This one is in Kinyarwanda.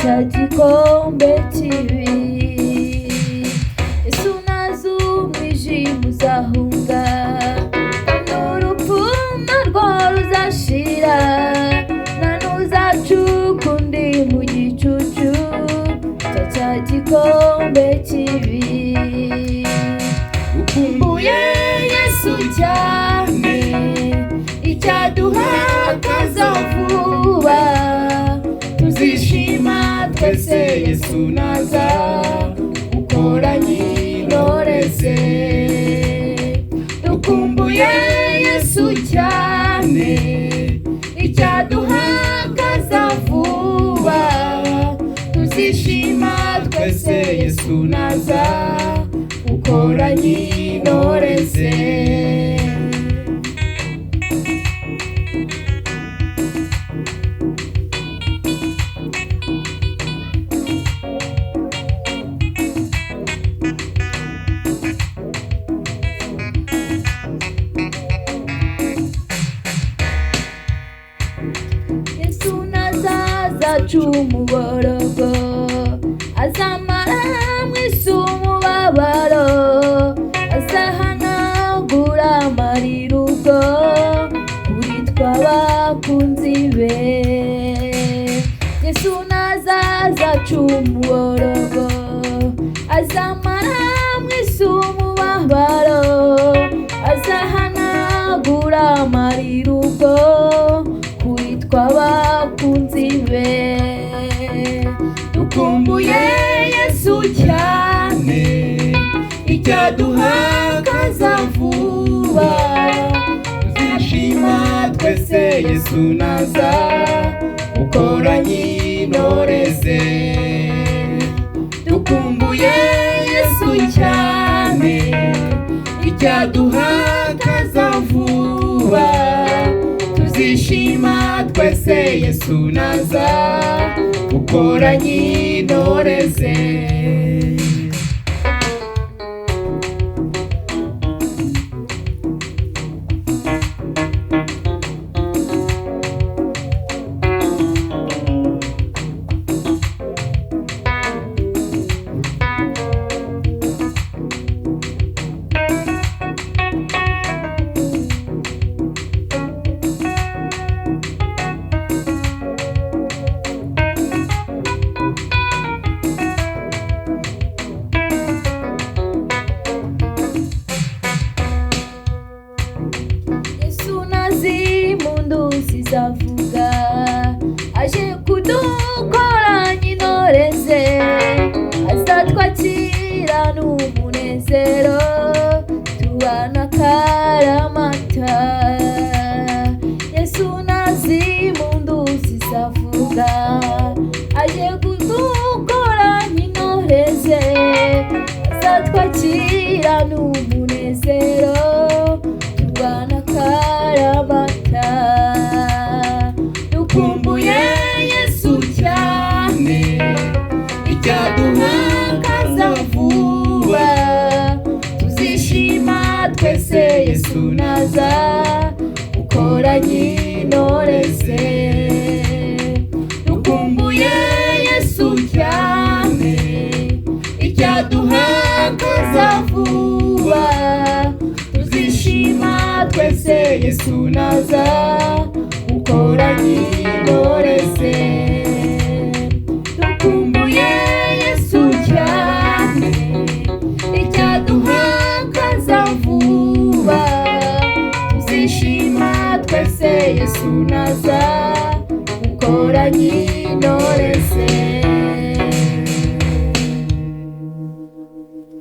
cya gikombe kibi. Yesu naza umwijima uzahunga, kandi urupfu narwo ruzashira, nta n'uzacuka undi mu gicucu cya gikombe kibi. Ukumbuye Yesu cyane, icyaduha akaza vuba, tuzishima twese Yesu naza ukoranye intore ze. Dukumbuye Yesu cyane, icyaduha akaza vuba, tuzishima twese Yesu naza ukoranye intore ze. Yesu nazaza aca umuborogo, azamara mw'isi umubabaro, azahanagura amarira ubwo kuri tw'abakunzi be. Yesu nazaza aca umuborogo, azamara mw'isi umubabaro, azahanagura amarira ubwo kuri tw'abakunzi be. Dukumbuye Yesu cyane, icyaduha akaza vuba, tuzishima twese Yesu naza ukoranye intore ze. Dukumbuye Yesu cyane, icyaduha akaza vuba, tuzishima twese Yesu naza ukoranye intore ze. Impundu zizavuga, aje kudukoranya intore ze, azatwakirana umunezero, tubana akaramata. Yesu naza impundu zizavuga, aje kudukoranya intore ze, azatwakirana umunezero, tubana akaramata. Dukumbuye Yesu cyane, icyaduha akaza vuba, tuzishima twese Yesu naza ukoranye intore ze. Dukumbuye Yesu cyane, icyaduha akaza vuba, tuzishima twese Yesu naza ukoranye intore ze.